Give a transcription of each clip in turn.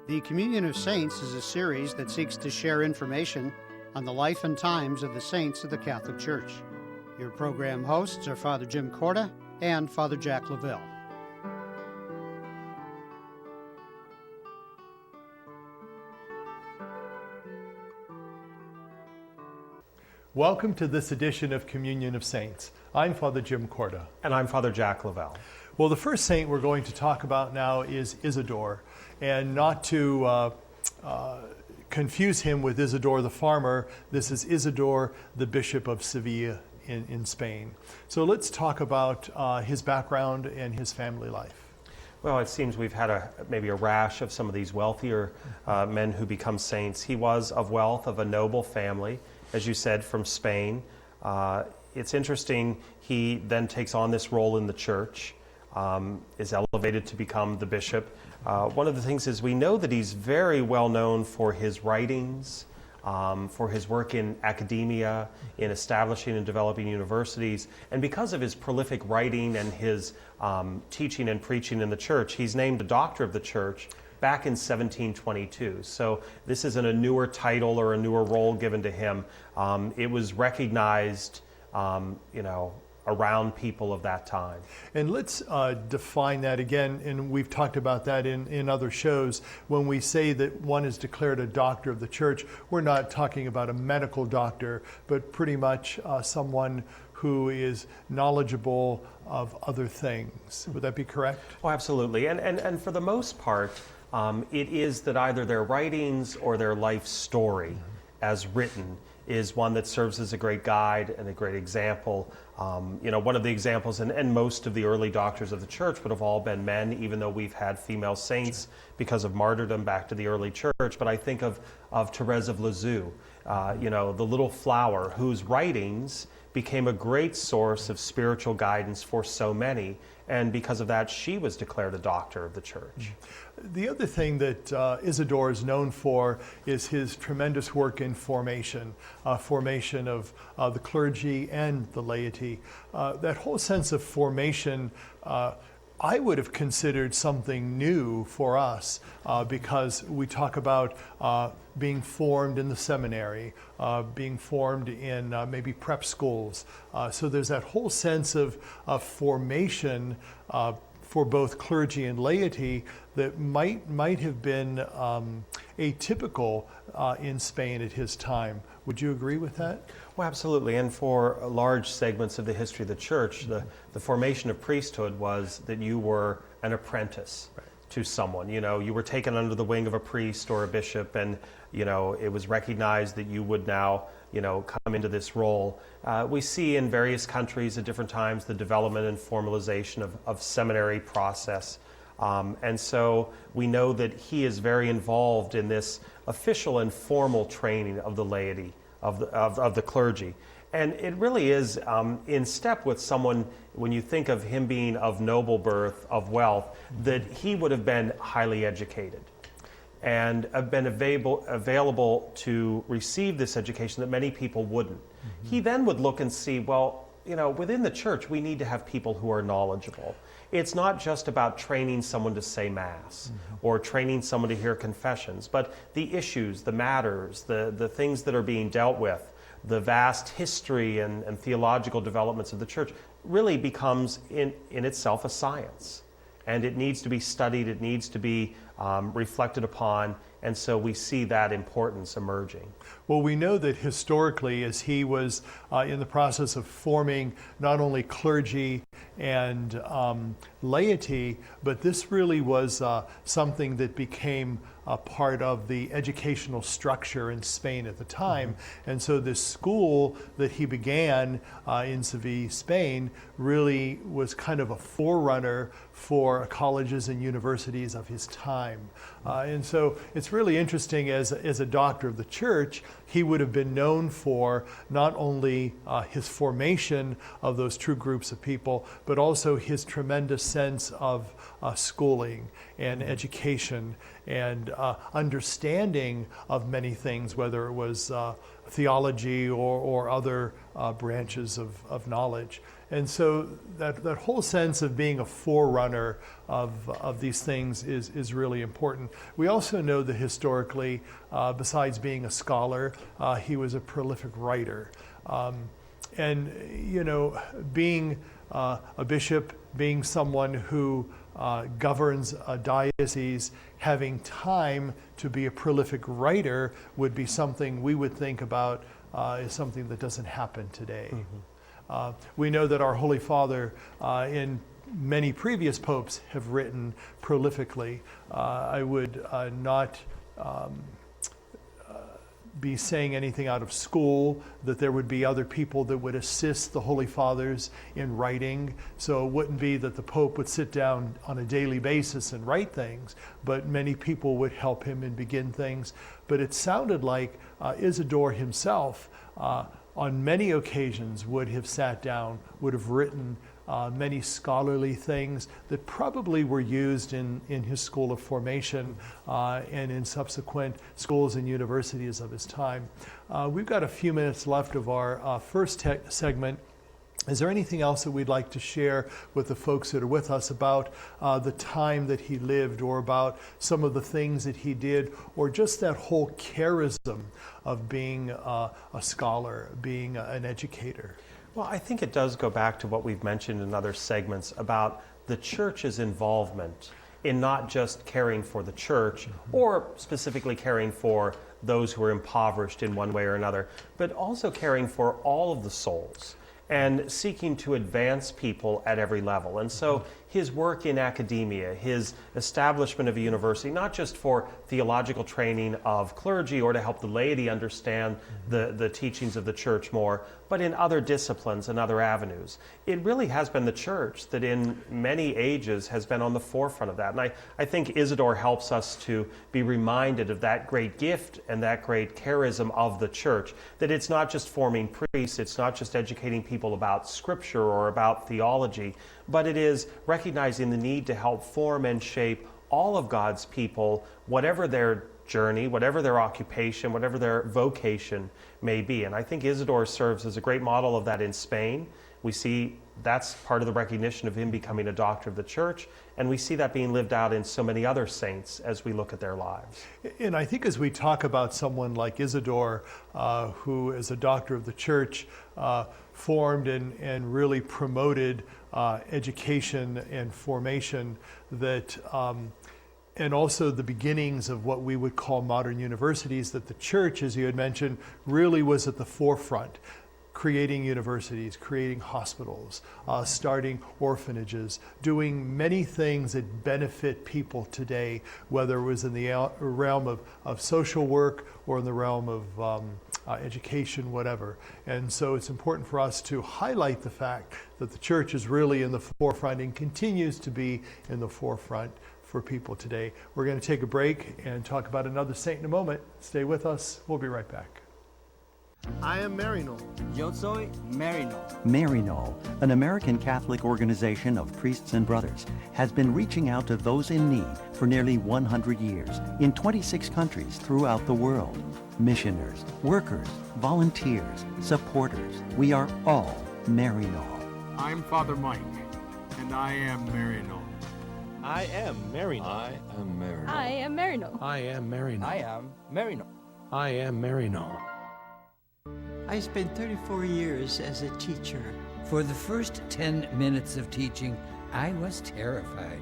The Communion of Saints is a series that seeks to share information on the life and times of the saints of the Catholic Church. Your program hosts are Father Jim Corda and Father Jack Lavelle. Welcome to this edition of Communion of Saints. I'm Father Jim Corda. And I'm Father Jack Lavelle. Well, the first saint we're going to talk about now is Isidore. And not to confuse him with Isidore the farmer, this is Isidore, the Bishop of Seville in Spain. So let's talk about his background and his family life. Well, it seems we've had maybe a rash of some of these wealthier men who become saints. He was of wealth, of a noble family, as you said, from Spain. It's interesting, he then takes on this role in the church, is elevated to become the bishop. One of the things is we know that he's very well known for his writings, for his work in academia, in establishing and developing universities, and because of his prolific writing and his teaching and preaching in the church, he's named a doctor of the church back in 1722. So this isn't a newer title or a newer role given to him. It was recognized, around people of that time. And let's define that again, and we've talked about that in other shows. When we say that one is declared a doctor of the church, we're not talking about a medical doctor, but pretty much someone who is knowledgeable of other things. Would that be correct? Oh, absolutely. And for the most part, it is that either their writings or their life story as written is one that serves as a great guide and a great example. One of the examples, and most of the early doctors of the church would have all been men, even though we've had female saints because of martyrdom back to the early church. But I think of Therese of Lisieux, the little flower whose writings became a great source of spiritual guidance for so many. And because of that, she was declared a doctor of the church. The other thing that Isidore is known for is his tremendous work in formation of the clergy and the laity. That whole sense of formation, I would have considered something new for us because we talk about being formed in the seminary, being formed in maybe prep schools. So there's that whole sense of formation for both clergy and laity that might have been atypical in Spain at his time. Would you agree with that? Well, absolutely. And for large segments of the history of the church, the formation of priesthood was that you were an apprentice to someone. You were taken under the wing of a priest or a bishop, and it was recognized that you would now come into this role. We see in various countries at different times the development and formalization of seminary process. And so we know that he is very involved in this official and formal training of the laity, of the clergy. And it really is in step with someone, when you think of him being of noble birth, of wealth, that he would have been highly educated and have been available to receive this education that many people wouldn't. Mm-hmm. He then would look and see, within the church, we need to have people who are knowledgeable. It's not just about training someone to say Mass or training someone to hear confessions, but the issues, the matters, the things that are being dealt with, the vast history and theological developments of the church really becomes in itself a science. And it needs to be studied, it needs to be reflected upon, and so we see that importance emerging. Well, we know that historically, as he was in the process of forming not only clergy and laity, but this really was something that became a part of the educational structure in Spain at the time. Mm-hmm. And so this school that he began in Seville, Spain, really was kind of a forerunner for colleges and universities of his time. And so it's really interesting, as a doctor of the church, he would have been known for not only his formation of those true groups of people, but also his tremendous sense of schooling and education and understanding of many things, whether it was theology or other branches of knowledge. And so that whole sense of being a forerunner of these things is really important. We also know that historically, besides being a scholar, he was a prolific writer. And, you know, being a bishop, being someone who governs a diocese, having time to be a prolific writer would be something we would think about as something that doesn't happen today. Mm-hmm. We know that our Holy Father in many previous popes have written prolifically. I would not be saying anything out of school, that there would be other people that would assist the Holy Fathers in writing. So it wouldn't be that the Pope would sit down on a daily basis and write things, but many people would help him and begin things. But it sounded like Isidore himself, on many occasions, would have sat down, would have written many scholarly things that probably were used in his school of formation and in subsequent schools and universities of his time. We've got a few minutes left of our first segment. Is there anything else that we'd like to share with the folks that are with us about the time that he lived, or about some of the things that he did, or just that whole charism of being a scholar, being an educator? Well, I think it does go back to what we've mentioned in other segments about the church's involvement in not just caring for the church, or specifically caring for those who are impoverished in one way or another, but also caring for all of the souls and seeking to advance people at every level. And so his work in academia, his establishment of a university, not just for theological training of clergy or to help the laity understand the teachings of the church more, but in other disciplines and other avenues. It really has been the church that in many ages has been on the forefront of that. And I think Isidore helps us to be reminded of that great gift and that great charism of the church, that it's not just forming priests, it's not just educating people about scripture or about theology, but it is recognizing the need to help form and shape all of God's people, whatever their journey, whatever their occupation, whatever their vocation may be. And I think Isidore serves as a great model of that in Spain. We see that's part of the recognition of him becoming a doctor of the church, and we see that being lived out in so many other saints as we look at their lives. And I think as we talk about someone like Isidore, who as a doctor of the church formed and really promoted education and formation, that and also the beginnings of what we would call modern universities, that the church, as you had mentioned, really was at the forefront, creating universities, creating hospitals, starting orphanages, doing many things that benefit people today, whether it was in the realm of social work or in the realm of education, whatever. And so it's important for us to highlight the fact that the church is really in the forefront and continues to be in the forefront for people today. We're going to take a break and talk about another saint in a moment. Stay with us. We'll be right back. I am Marino. Yo soy Marino. Marino, an American Catholic organization of priests and brothers, has been reaching out to those in need for nearly 100 years in 26 countries throughout the world. Missioners, workers, volunteers, supporters, we are all Marino. I'm Father Mike, and I am Marino. I am Marino. I am Marino. I am Marino. I am Marino. I am Marino. I am Marino. I spent 34 years as a teacher. For the first 10 minutes of teaching, I was terrified,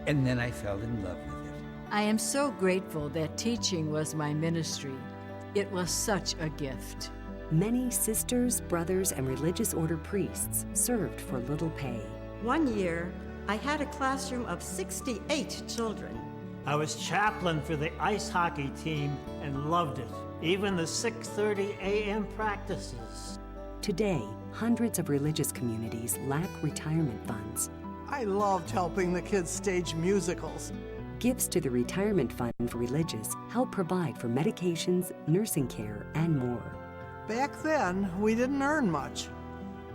and then I fell in love with it. I am so grateful that teaching was my ministry. It was such a gift. Many sisters, brothers, and religious order priests served for little pay. One year, I had a classroom of 68 children. I was chaplain for the ice hockey team and loved it, even the 6:30 a.m. practices. Today, hundreds of religious communities lack retirement funds. I loved helping the kids stage musicals. Gifts to the Retirement Fund for Religious help provide for medications, nursing care, and more. Back then, we didn't earn much,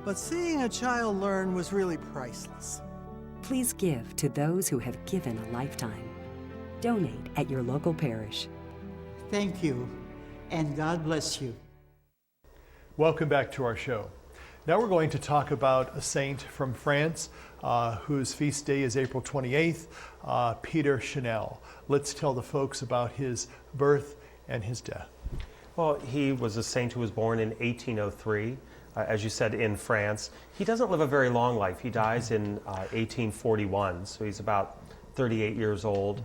but seeing a child learn was really priceless. Please give to those who have given a lifetime. Donate at your local parish. Thank you, and God bless you. Welcome back to our show. Now we're going to talk about a saint from France whose feast day is April 28th, Peter Chanel. Let's tell the folks about his birth and his death. Well, he was a saint who was born in 1803, as you said, in France. He doesn't live a very long life. He dies in 1841, so he's about 38 years old.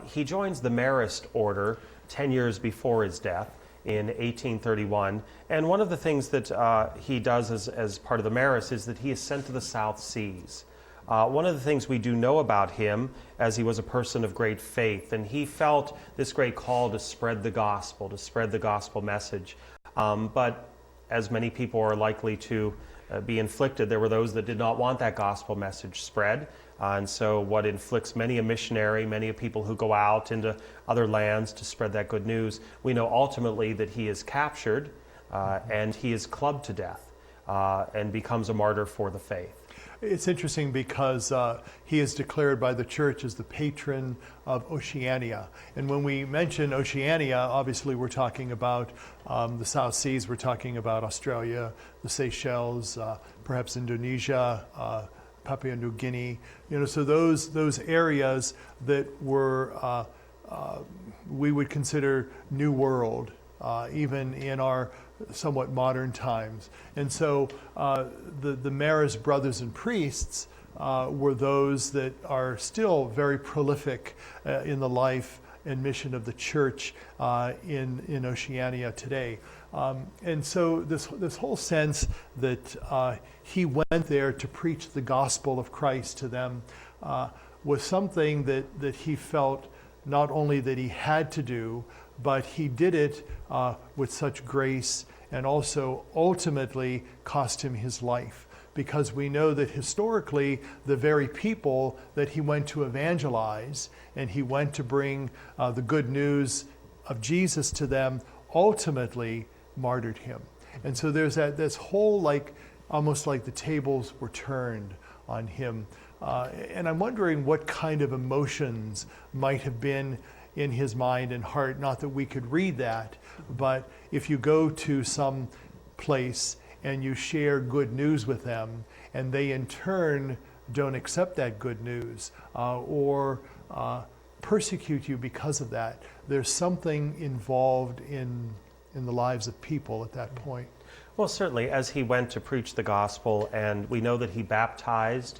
He joins the Marist order 10 years before his death in 1831. And one of the things that he does as part of the Marist is that he is sent to the South Seas. One of the things we do know about him, as he was a person of great faith, and he felt this great call to spread the gospel message. But as many people are likely to be inflicted, there were those that did not want that gospel message spread. And so what inflicts many a missionary, many a people who go out into other lands to spread that good news, we know ultimately that he is captured and he is clubbed to death and becomes a martyr for the faith. It's interesting because he is declared by the church as the patron of Oceania. And when we mention Oceania, obviously we're talking about the South Seas, we're talking about Australia, the Seychelles, perhaps Indonesia, Papua New Guinea. So those areas that were we would consider New World, even in our somewhat modern times. And so the Marist brothers and priests were those that are still very prolific in the life and mission of the church in Oceania today. And so this whole sense that he went there to preach the gospel of Christ to them was something that he felt not only that he had to do, but he did it with such grace and also ultimately cost him his life. Because we know that historically, the very people that he went to evangelize and he went to bring the good news of Jesus to them ultimately martyred him. And so there's this whole almost like the tables were turned on him. And I'm wondering what kind of emotions might have been in his mind and heart. Not that we could read that, but if you go to some place and you share good news with them and they in turn don't accept that good news or persecute you because of that, there's something involved in the lives of people at that point. Well, certainly, as he went to preach the gospel, and we know that he baptized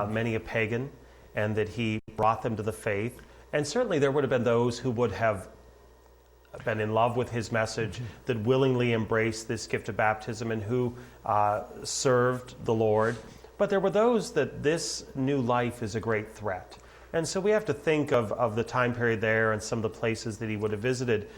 many a pagan and that he brought them to the faith. And certainly there would have been those who would have been in love with his message, that willingly embraced this gift of baptism and who served the Lord. But there were those that this new life is a great threat. And so we have to think of the time period there and some of the places that he would have visited.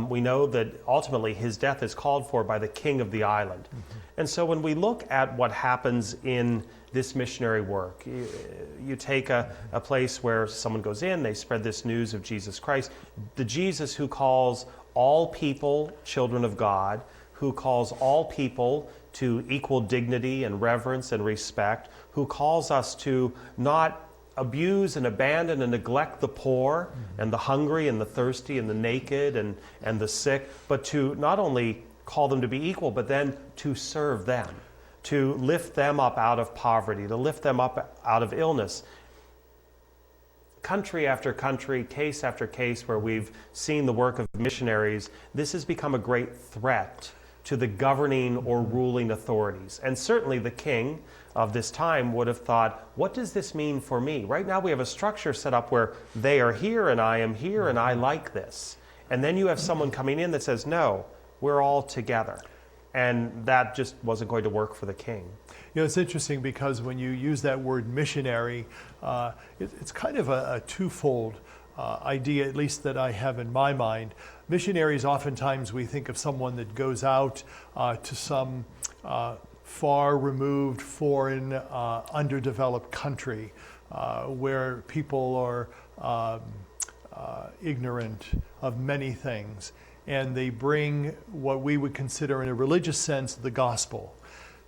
We know that ultimately his death is called for by the king of the island. And so when we look at what happens in this missionary work, you take a place where someone goes in, they spread this news of Jesus Christ, the Jesus who calls all people children of God, who calls all people to equal dignity and reverence and respect, who calls us to not abuse and abandon and neglect the poor and the hungry and the thirsty and the naked and the sick, but to not only call them to be equal, but then to serve them, to lift them up out of poverty, to lift them up out of illness. Country after country, case after case where we've seen the work of missionaries, this has become a great threat to the governing or ruling authorities. And certainly the king of this time would have thought, what does this mean for me? Right now we have a structure set up where they are here and I am here and I like this. And then you have someone coming in that says, no, we're all together. And that just wasn't going to work for the king. It's interesting because when you use that word missionary, it's kind of a twofold idea, at least that I have in my mind. Missionaries, oftentimes we think of someone that goes out to some far removed, foreign, underdeveloped country where people are ignorant of many things. And they bring what we would consider in a religious sense the gospel.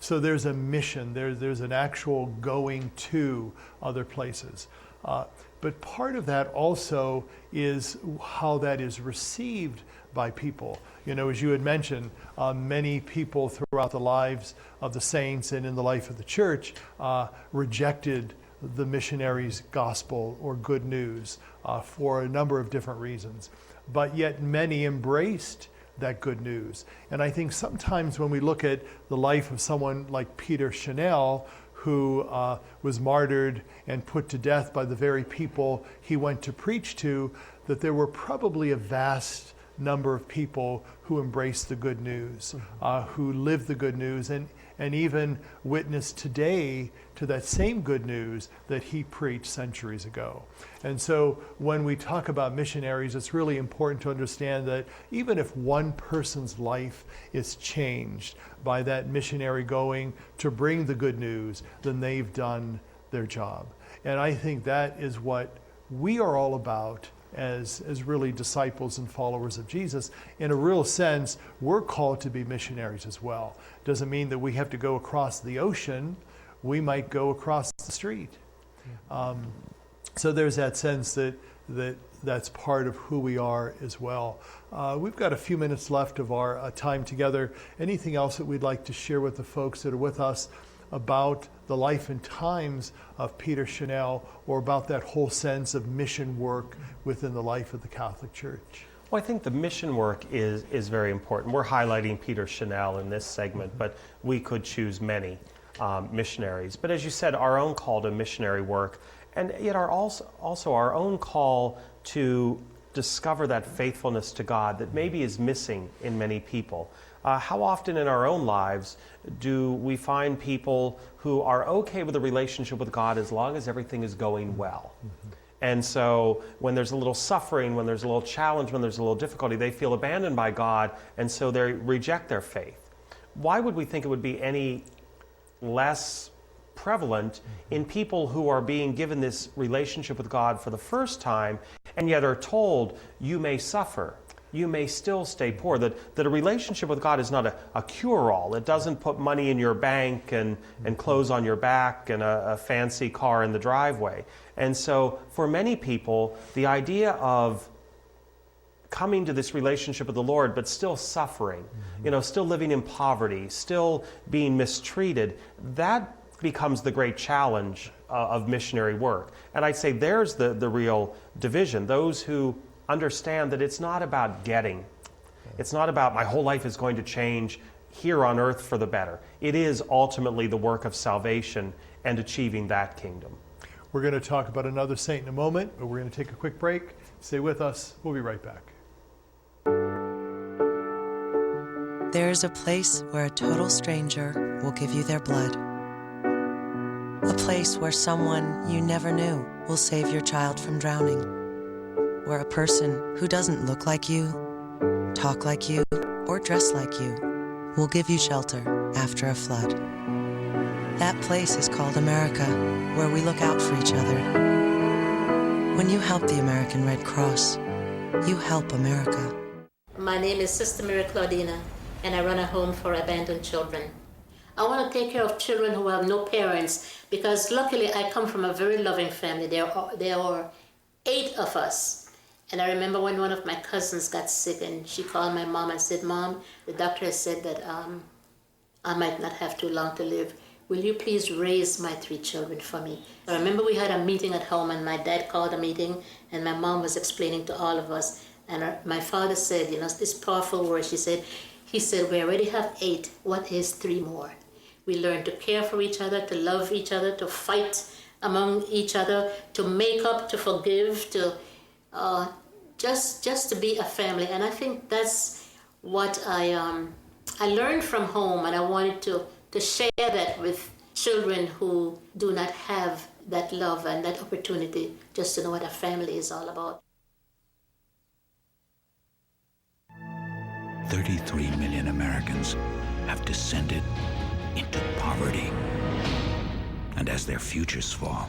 So there's a mission, there's an actual going to other places. But part of that also is how that is received by people. You know, as you had mentioned, many people throughout the lives of the saints and in the life of the church rejected the missionaries' gospel or good news for a number of different reasons. But yet many embraced that good news. And I think sometimes when we look at the life of someone like Peter Chanel, who was martyred and put to death by the very people he went to preach to, that there were probably a vast number of people who embraced the good news, who lived the good news, and even witnessed today to that same good news that he preached centuries ago. And so when we talk about missionaries, it's really important to understand that even if one person's life is changed by that missionary going to bring the good news, then they've done their job. And I think that is what we are all about as really disciples and followers of Jesus. In a real sense, we're called to be missionaries as well. Doesn't mean that we have to go across the ocean. We might go across the street. So there's that sense that's part of who we are as well. We've got a few minutes left of our time together. Anything else that we'd like to share with the folks that are with us about the life and times of Peter Chanel, or about that whole sense of mission work within the life of the Catholic Church? Well, I think the mission work is very important. We're highlighting Peter Chanel in this segment, but we could choose many missionaries. But as you said, our own call to missionary work, and yet also our own call to discover that faithfulness to God that maybe is missing in many people. How often in our own lives do we find people who are okay with a relationship with God as long as everything is going well? Mm-hmm. And so when there's a little suffering, when there's a little challenge, when there's a little difficulty, they feel abandoned by God, and so they reject their faith. Why would we think it would be any less prevalent in people who are being given this relationship with God for the first time, and yet are told, you may suffer, you may still stay poor, that a relationship with God is not a cure-all. It doesn't put money in your bank and clothes on your back and a fancy car in the driveway. And so for many people, the idea of coming to this relationship with the Lord, but still suffering, still living in poverty, still being mistreated, that becomes the great challenge of missionary work. And I'd say there's the real division. Those who understand that it's not about getting. It's not about my whole life is going to change here on earth for the better. It is ultimately the work of salvation and achieving that kingdom. We're going to talk about another saint in a moment, but we're going to take a quick break. Stay with us. We'll be right back. There is a place where a total stranger will give you their blood. A place where someone you never knew will save your child from drowning. Where a person who doesn't look like you, talk like you, or dress like you will give you shelter after a flood. That place is called America, where we look out for each other. When you help the American Red Cross, you help America. My name is Sister Mary Claudina, and I run a home for abandoned children. I want to take care of children who have no parents, because luckily I come from a very loving family. There are 8 of us. And I remember when one of my cousins got sick, and she called my mom and said, Mom, the doctor has said that I might not have too long to live. Will you please raise my 3 children for me? I remember we had a meeting at home, and my dad called a meeting, and my mom was explaining to all of us. And my father said, this powerful word, he said, we already have 8. What is 3 more? We learn to care for each other, to love each other, to fight among each other, to make up, to forgive, to just to be a family. And I think that's what I learned from home, and I wanted to share that with children who do not have that love and that opportunity just to know what a family is all about. 33 million Americans have descended into poverty. And as their futures fall,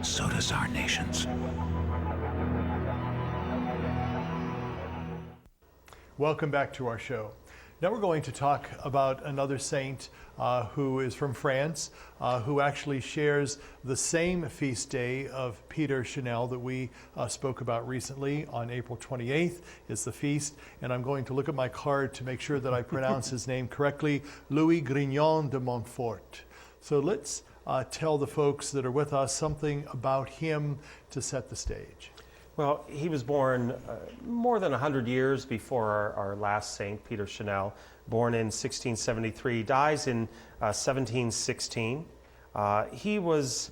so does our nation's. Welcome back to our show. Now we're going to talk about another saint who is from France, who actually shares the same feast day of Peter Chanel that we spoke about recently. On April 28th is the feast, and I'm going to look at my card to make sure that I pronounce his name correctly, Louis Grignon de Montfort. So let's tell the folks that are with us something about him to set the stage. Well, he was born more than 100 years before our last saint, Peter Chanel, born in 1673, dies in 1716. He was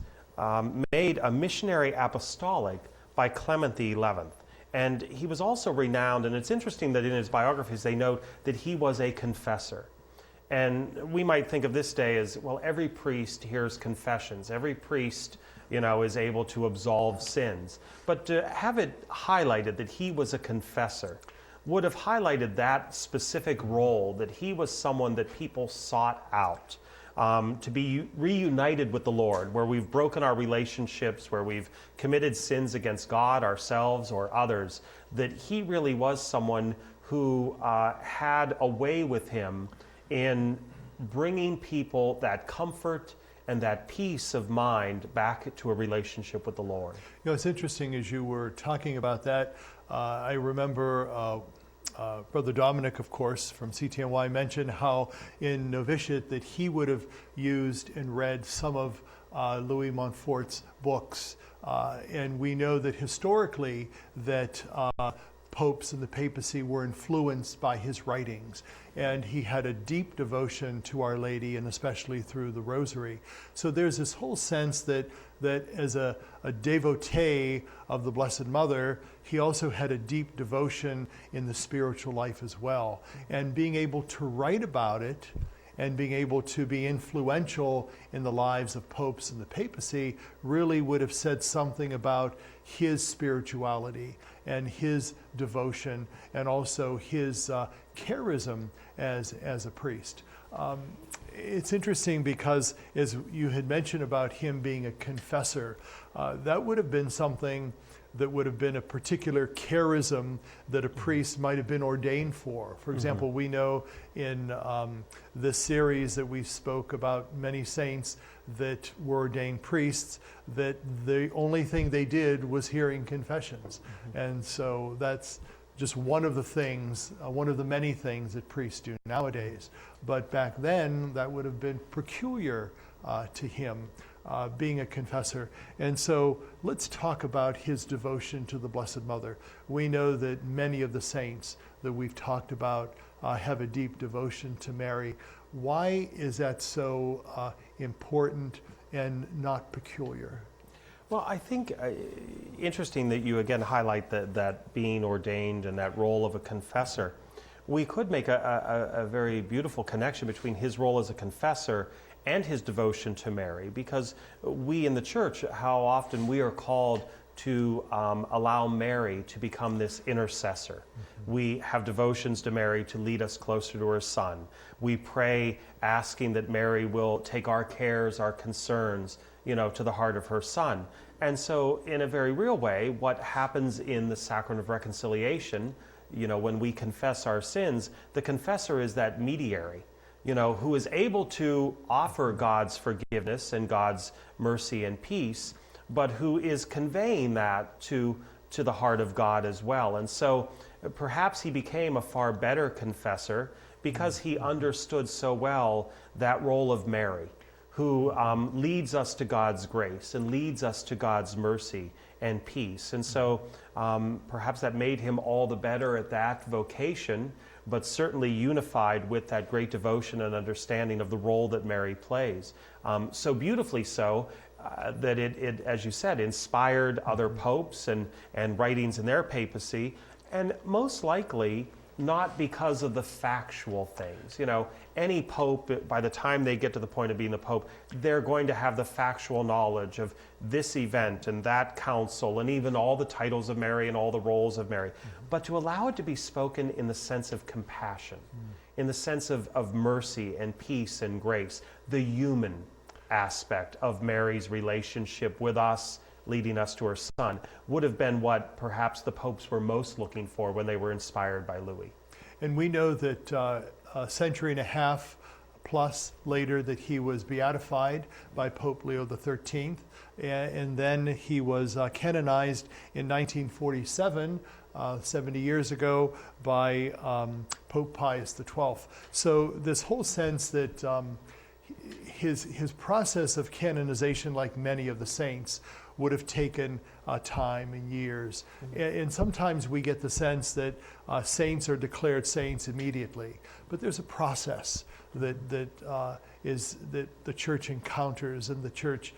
made a missionary apostolic by Clement XI. And he was also renowned, and it's interesting that in his biographies they note that he was a confessor. And we might think of this day as, well, every priest hears confessions. Every priest, is able to absolve sins. But to have it highlighted that he was a confessor would have highlighted that specific role, that he was someone that people sought out to be reunited with the Lord, where we've broken our relationships, where we've committed sins against God, ourselves, or others, that he really was someone who had a way with him in bringing people that comfort and that peace of mind back to a relationship with the Lord. It's interesting as you were talking about that. I remember Brother Dominic, of course, from CTNY mentioned how in novitiate that he would have used and read some of Louis Montfort's books. And we know that historically that popes and the papacy were influenced by his writings, and he had a deep devotion to Our Lady, and especially through the Rosary. So there's this whole sense that as a devotee of the Blessed Mother, he also had a deep devotion in the spiritual life as well. And being able to write about it and being able to be influential in the lives of popes and the papacy really would have said something about his spirituality and his devotion and also his charism as a priest. It's interesting because, as you had mentioned about him being a confessor, that would have been something that would have been a particular charism that a priest might have been ordained for. For example, we know in this series that we spoke about many saints that were ordained priests, that the only thing they did was hearing confessions. And so that's just one of the things, one of the many things that priests do nowadays. But back then, that would have been peculiar to him, being a confessor. And so let's talk about his devotion to the Blessed Mother. We know that many of the saints that we've talked about have a deep devotion to Mary. Why is that so important and not peculiar? Well, I think interesting that you again highlight that being ordained and that role of a confessor. We could make a very beautiful connection between his role as a confessor and his devotion to Mary, because we in the church, how often we are called to allow Mary to become this intercessor. We have devotions to Mary to lead us closer to her Son. We pray asking that Mary will take our cares, our concerns, to the heart of her Son. And so in a very real way, what happens in the sacrament of reconciliation, when we confess our sins, the confessor is that mediator, who is able to offer God's forgiveness and God's mercy and peace, but who is conveying that to the heart of God as well. And so perhaps he became a far better confessor because he understood so well that role of Mary, who leads us to God's grace and leads us to God's mercy and peace. And so perhaps that made him all the better at that vocation, but certainly unified with that great devotion and understanding of the role that Mary plays. So beautifully so that it, as you said, inspired other popes and writings in their papacy, and most likely not because of the factual things. Any pope, by the time they get to the point of being the pope, they're going to have the factual knowledge of this event and that council and even all the titles of Mary and all the roles of Mary. But to allow it to be spoken in the sense of compassion, in the sense of mercy and peace and grace, the human aspect of Mary's relationship with us, leading us to her Son, would have been what perhaps the popes were most looking for when they were inspired by Louis. And we know that a century and a half plus later that he was beatified by Pope Leo XIII, and then he was canonized in 1947, 70 years ago, by Pope Pius XII. So this whole sense that his process of canonization, like many of the saints, would have taken time and years. And sometimes we get the sense that saints are declared saints immediately, but there's a process that the church encounters and the church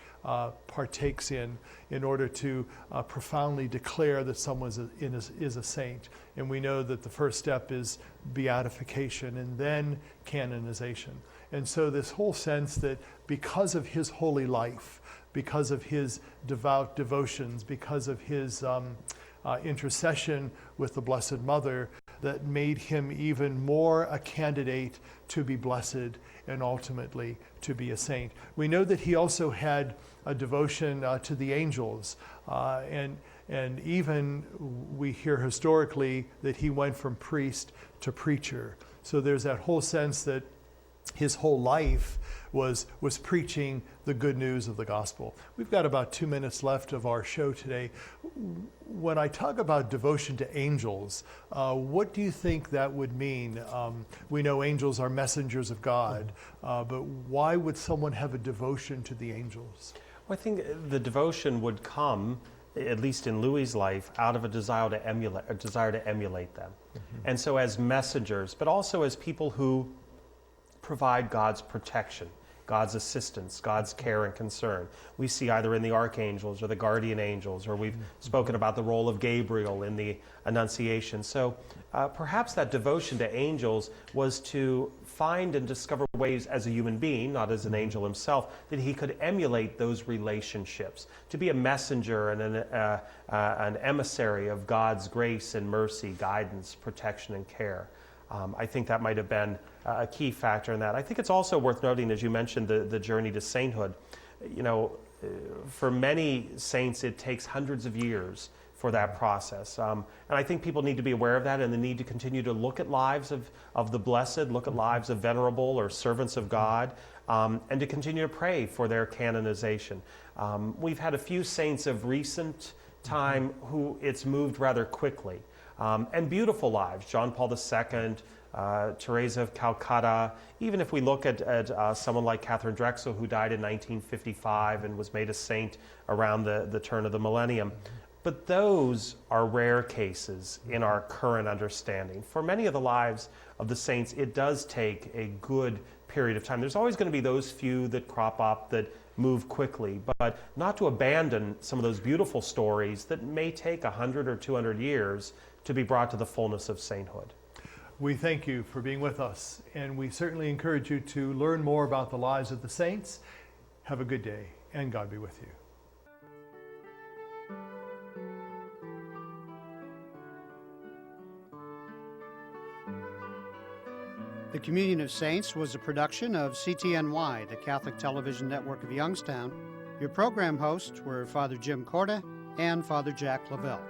partakes in order to profoundly declare that someone is a saint. And we know that the first step is beatification and then canonization. And so this whole sense that because of his holy life, because of his devout devotions, because of his intercession with the Blessed Mother, that made him even more a candidate to be blessed and ultimately to be a saint. We know that he also had a devotion to the angels, and even we hear historically that he went from priest to preacher. So there's that whole sense that his whole life was preaching the good news of the gospel. We've got about 2 minutes left of our show today. When I talk about devotion to angels, what do you think that would mean? We know angels are messengers of God, but why would someone have a devotion to the angels? Well, I think the devotion would come, at least in Louis's life, out of a desire to emulate them. Mm-hmm. And so as messengers, but also as people who provide God's protection, God's assistance, God's care and concern. We see either in the archangels or the guardian angels, or we've spoken about the role of Gabriel in the Annunciation. So perhaps that devotion to angels was to find and discover ways as a human being, not as an angel himself, that he could emulate those relationships, to be a messenger and an emissary of God's grace and mercy, guidance, protection, and care. I think that might have been a key factor in that. I think it's also worth noting, as you mentioned, the journey to sainthood. You know, for many saints, it takes hundreds of years for that process. And I think people need to be aware of that, and the need to continue to look at lives of the blessed, look at lives of venerable or servants of God, and to continue to pray for their canonization. We've had a few saints of recent time who it's moved rather quickly. And beautiful lives, John Paul II, Teresa of Calcutta. Even if we look at someone like Catherine Drexel, who died in 1955 and was made a saint around the turn of the millennium. But those are rare cases in our current understanding. For many of the lives of the saints, it does take a good period of time. There's always going to be those few that crop up that move quickly, but not to abandon some of those beautiful stories that may take 100 or 200 years to be brought to the fullness of sainthood. We thank you for being with us, and we certainly encourage you to learn more about the lives of the saints. Have a good day, and God be with you. The Communion of Saints was a production of CTNY, the Catholic Television Network of Youngstown. Your program hosts were Father Jim Corda and Father Jack Lavelle.